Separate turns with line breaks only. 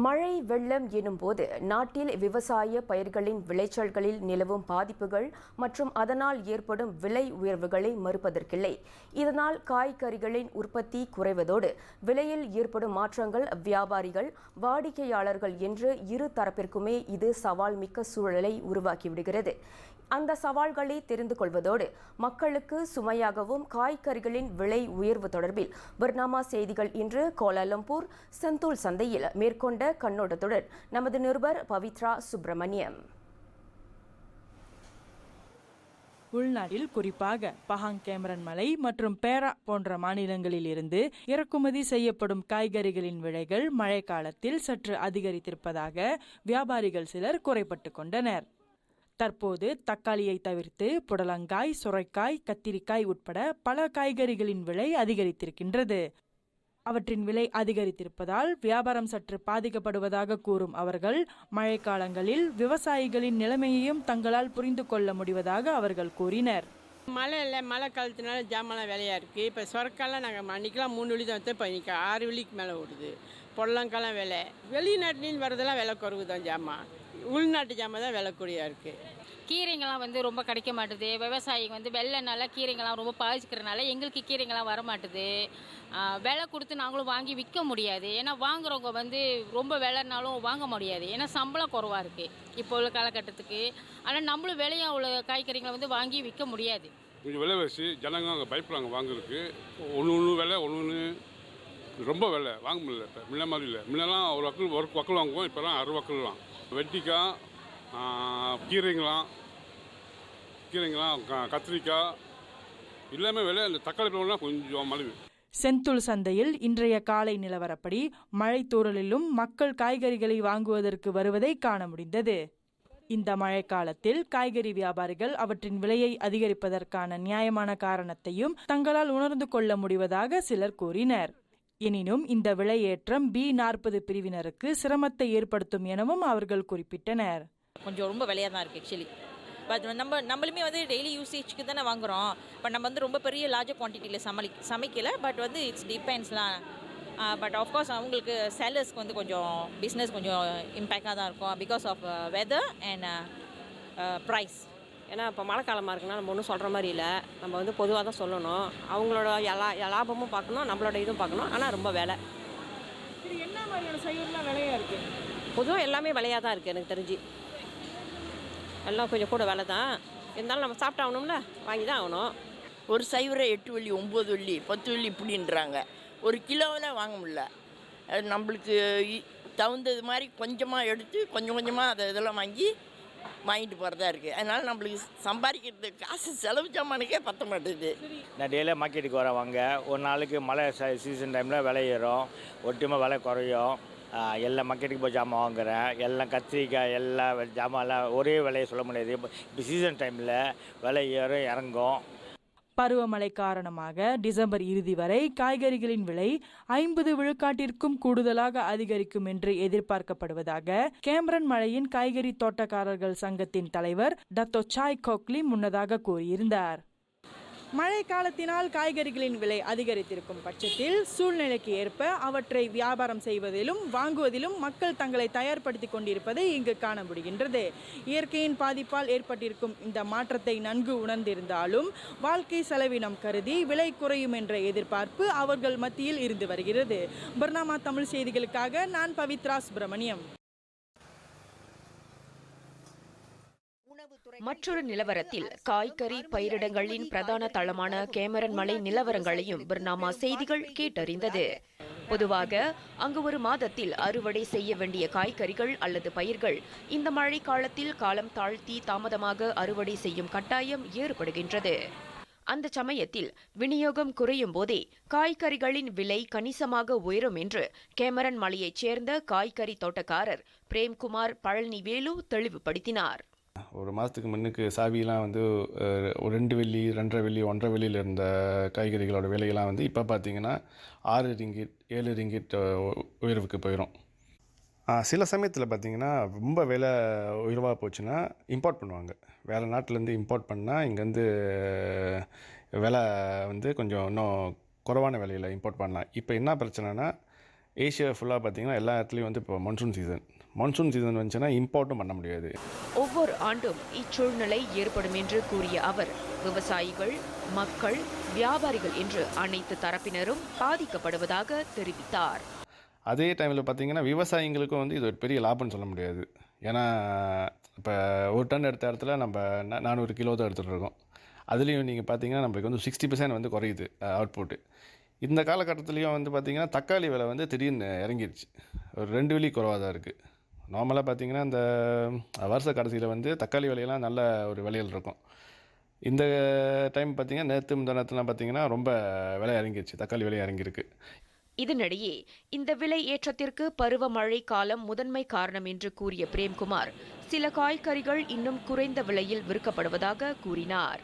மழை வெள்ளம் எனும்போது நாட்டில் விவசாய பயிர்களின் விளைச்சல்களில் நிலவும் பாதிப்புகள் மற்றும் அதனால் ஏற்படும் விலை உயர்வுகளை மறுப்பதற்கில்லை. இதனால் காய்கறிகளின் உற்பத்தி குறைவதோடு விலையில் ஏற்படும் மாற்றங்கள் வியாபாரிகள், வாடிக்கையாளர்கள் என்று இரு தரப்பிற்குமே இது சவால் மிக்க சூழலை உருவாக்கிவிடுகிறது. அந்த சவால்களை தெரிந்து கொள்வதோடு மக்களுக்கு சுமையாகவும் காய்கறிகளின் விலை உயர்வு தொடர்பில் பர்னாமா செய்திகள் இன்று கோலாலம்பூர் செந்தூல் சந்தையில் மேற்கொண்ட கண்ணோட்டத்துடன் நமது நிருபர் பவித்ரா சுப்பிரமணியம்.
உள்நாட்டில் குறிப்பாக பஹாங் கேமரன் மலை மற்றும் பேரா போன்ற மாநிலங்களில் இருந்து இறக்குமதி செய்யப்படும் காய்கறிகளின் விலைகள் மழை காலத்தில் சற்று அதிகரித்திருப்பதாக வியாபாரிகள் சிலர் குறைபட்டுக் கொண்டனர். தற்போது தக்காளியை தவிர்த்து புடலங்காய், சுரைக்காய், கத்திரிக்காய் உட்பட பல காய்கறிகளின் விலை அதிகரித்திருக்கின்றது. அவற்றின் விலை அதிகரித்திருப்பதால் வியாபாரம் சற்று பாதிக்கப்படுவதாக கூறும் அவர்கள், மழைக்காலங்களில் விவசாயிகளின் நிலைமையையும் தங்களால் புரிந்து கொள்ள முடிவதாக அவர்கள் கூறினர்.
மழை இல்லை, மழை காலத்தினால ஜாமான் விலையாக இருக்குது. இப்போ சொரக்காலாம் நாங்கள் அன்றைக்கெலாம் 3 வெள்ளி தான் வந்து, இப்போ இன்றைக்கி 6 வெள்ளிக்கு மேலே ஓடுது. பொடலங்காலாம் விலை, வெளிநாட்டிலேருந்து வரதெல்லாம் விலை குறைவு தான். ஜாமான் உள்நாட்டு ஜாமான் தான் விலை கூடியாக இருக்குது.
கீரைங்கெல்லாம் ரொம்ப கிடைக்க மாட்டுது. விவசாயிங்க வெள்ளைனால கீரைங்கெல்லாம் ரொம்ப பாதிக்கிறனால எங்களுக்கு கீரைங்கெல்லாம் வர மாட்டுது. விலை கொடுத்து நாங்களும் வாங்கி விற்க முடியாது. ஏன்னா வாங்குறவங்க ரொம்ப விலைனாலும் வாங்க முடியாது. ஏன்னா சம்பளம் குறைவாக இருக்குது இப்போ உள்ள காலகட்டத்துக்கு. ஆனால் நம்மளும் விலையாக உள்ள காய்கறிகளை வாங்கி விற்க முடியாது.
கொஞ்சம் விலைவாசி ஜனங்க அங்கே பயப்படுறாங்க வாங்குறதுக்கு. ஒன்று விலை, ஒன்று ரொம்ப விலை வாங்க முடியல. இப்போ முன்ன மாதிரி இல்லை. முன்னெல்லாம் ஒரு வக்கல் வாங்குவோம், இப்போலாம் 6 வக்கல்லாம். வெட்டிக்காய், கீரைங்களாம், கத்திரிக்காய் எல்லாமே விலை. இந்த தக்காளி பழம்லாம் கொஞ்சம் மலிவு.
செந்தூல் சந்தையில் இன்றைய காலை நிலவரப்படி மழை தூறலிலும் மக்கள் காய்கறிகளை வாங்குவதற்கு வருவதை காண முடிந்தது. இந்த மழைக்காலத்தில் காய்கறி வியாபாரிகள் அவற்றின் விலையை அதிகரிப்பதற்கான நியாயமான காரணத்தையும் தங்களால் உணர்ந்து கொள்ள முடிவதாக சிலர் கூறினர். எனினும் இந்த விலையேற்றம் B40 பிரிவினருக்கு சிரமத்தை ஏற்படுத்தும் எனவும் அவர்கள் குறிப்பிட்டனர்.
கொஞ்சம் ரொம்ப விலையாக தான் இருக்குது ஆக்சுவலி. பட் நம்மளுமே டெய்லி யூசேஜ்க்கு தானே வாங்குகிறோம். இப்போ நம்ம ரொம்ப பெரிய லார்ஜர் குவான்டிட்டியில் சமைக்கலை. பட் இட்ஸ் டிபெண்ட்ஸ்லாம். பட் ஆஃப்கோர்ஸ் அவங்களுக்கு செல்லர்ஸ்க்கு கொஞ்சம் பிஸ்னஸ் கொஞ்சம் இம்பேக்டாக தான் இருக்கும். Because of weather and price.
ஏன்னா இப்போ மழை காலமாக இருக்குன்னா நம்ம ஒன்றும் சொல்கிற மாதிரி இல்லை. நம்ம பொதுவாக தான் சொல்லணும். அவங்களோட லாபமும் பார்க்கணும், நம்மளோட இதுவும் பார்க்கணும். ஆனால் ரொம்ப விலை.
இது என்ன மாதிரியான சைவம்லாம் விலையாக இருக்குது?
பொதுவாக எல்லாமே விலையாக தான் இருக்குது எனக்கு தெரிஞ்சு. எல்லாம் கொஞ்சம் கூட விலை தான். இருந்தாலும் நம்ம சாப்பிட்டாகணும்ல, வாங்கி தான் ஆகணும்.
ஒரு சைவரை 8 வெள்ளி, 9 வெள்ளி, 10 வெள்ளி இப்படின்றாங்க. ஒரு கிலோவில் வாங்க முடியல. அது நம்மளுக்கு தகுந்தது மாதிரி கொஞ்சமாக எடுத்து கொஞ்சம் கொஞ்சமாக இதெல்லாம் வாங்கிட்டு போகிறதா இருக்குது. அதனால் நம்மளுக்கு சம்பாதிக்கிறது காசு செலவு ஜாமானுக்கே பற்ற மாட்டேது.
நான் டெய்லியாக மார்க்கெட்டுக்கு வரேன் வாங்க. ஒரு நாளைக்கு மழை சீசன் டைமில் விலை ஏறும், ஒட்டுமா விலை குறையும். எல்லா மார்க்கெட்டுக்கு போய் ஜாமான் வாங்குகிறேன். எல்லாம் கத்திரிக்காய் எல்லா ஜாமான்லாம் ஒரே விலையை சொல்ல முடியாது. இப்போ சீசன் டைமில் விலை ஏறும் இறங்கும்.
பருவமழை காரணமாக டிசம்பர் இறுதி வரை காய்கறிகளின் விலை 50 விழுக்காட்டிற்கும் கூடுதலாக அதிகரிக்கும் என்று எதிர்பார்க்கப்படுவதாக கேமரன் மலையின் காய்கறி தோட்டக்காரர்கள் சங்கத்தின் தலைவர் டத்தோ சாய் கோக்லி முன்னதாக கூறியிருந்தார். மழை காலத்தினால் காய்கறிகளின் விலை அதிகரித்திருக்கும் பட்சத்தில் சூழ்நிலைக்கு ஏற்ப அவற்றை வியாபாரம் செய்வதிலும் வாங்குவதிலும் மக்கள் தங்களை தயார்படுத்திக் கொண்டிருப்பதை இங்கு காண முடிகின்றது. இயற்கையின் பாதிப்பால் ஏற்பட்டிருக்கும் இந்த மாற்றத்தை நன்கு உணர்ந்திருந்தாலும் வாழ்க்கை செலவினம் கருதி விலை குறையும் என்ற எதிர்பார்ப்பு அவர்கள் மத்தியில் இருந்து வருகிறது. பர்னாமா தமிழ் செய்திகளுக்காக நான் பவித்ரா சுப்பிரமணியம்.
மற்றொரு நிலவரத்தில் காய்கறி பயிரிடங்களின் பிரதான தளமான கேமரன் மலை நிலவரங்களையும் பர்னாமா செய்திகள் கேட்டறிந்தது. பொதுவாக அங்கு ஒரு மாதத்தில் அறுவடை செய்ய வேண்டிய காய்கறிகள் அல்லது பயிர்கள் இந்த மழை காலத்தில் காலம் தாழ்த்தி தாமதமாக அறுவடை செய்யும் கட்டாயம் ஏற்படுகின்றது. அந்த சமயத்தில் விநியோகம் குறையும் போதே காய்கறிகளின் விலை கணிசமாக உயரும் என்று கேமரன் மலையைச் சேர்ந்த காய்கறி தோட்டக்காரர் பிரேம்குமார் பழனிவேலு தெளிவுபடுத்தினார்.
ஒரு மாதத்துக்கு முன்னுக்கு சாவியெலாம் 2 வெள்ளி, 2.5 வெள்ளி, 1.5 வெள்ளியில் இருந்த காய்கறிகளோட விலையெல்லாம் இப்போ பார்த்திங்கன்னா 6 ரிங்கிட், 7 ரிங்கிட் உயர்வுக்கு போயிடும். சில சமயத்தில் பார்த்திங்கன்னா ரொம்ப விலை உயர்வாக போச்சுன்னா இம்போர்ட் பண்ணுவாங்க. வேறு நாட்டிலேருந்து இம்போர்ட் பண்ணால் இங்கேருந்து விலை கொஞ்சம் இன்னும் குறைவான விலையில் இம்போர்ட் பண்ணலாம். இப்போ என்ன பிரச்சனைனா ஏஷியா ஃபுல்லாக பார்த்தீங்கன்னா எல்லா இடத்துலையும் வந்து இப்போ மான்சூன் சீசன் வந்துச்சுன்னா இம்போர்ட்டும் பண்ண முடியாது.
ஒவ்வொரு ஆண்டும் இச்சூழ்நிலை ஏற்படும் என்று கூறிய அவர், விவசாயிகள், மக்கள், வியாபாரிகள் என்று அனைத்து தரப்பினரும் பாதிக்கப்படுவதாக தெரிவித்தார்.
அதே டைமில் பார்த்தீங்கன்னா விவசாயிங்களுக்கும் வந்து இது ஒரு பெரிய லாபம்னு சொல்ல முடியாது. ஏன்னா இப்போ ஒரு டன் எடுத்த இடத்துல நம்ம 400 கிலோ தான் எடுத்துகிட்டு இருக்கோம். அதுலேயும் நீங்கள் பார்த்தீங்கன்னா நம்மளுக்கு வந்து 60% வந்து குறையுது அவுட்புட்டு. இந்த காலகட்டத்துலேயும் வந்து பார்த்திங்கன்னா தக்காளி விலை வந்து திடீர்னு இறங்கிடுச்சு. ஒரு 2 வெள்ளி குறைவாக தான் இருக்குது. நார்மலாக பார்த்திங்கன்னா இந்த வருஷ கடைசியில் வந்து தக்காளி விலையெல்லாம் நல்ல ஒரு விலையில் இருக்கும். இந்த டைம் பார்த்திங்கன்னா நேற்று முந்தானத்துலாம் பார்த்திங்கன்னா ரொம்ப விலை இறங்கிடுச்சு, தக்காளி விலை இறங்கியிருக்கு.
இதனிடையே இந்த விலை ஏற்றத்திற்கு பருவமழை காலம் முதன்மை காரணம் என்று கூறிய பிரேம்குமார், சில காய்கறிகள் இன்னும் குறைந்த விலையில் விற்கப்படுவதாக கூறினார்.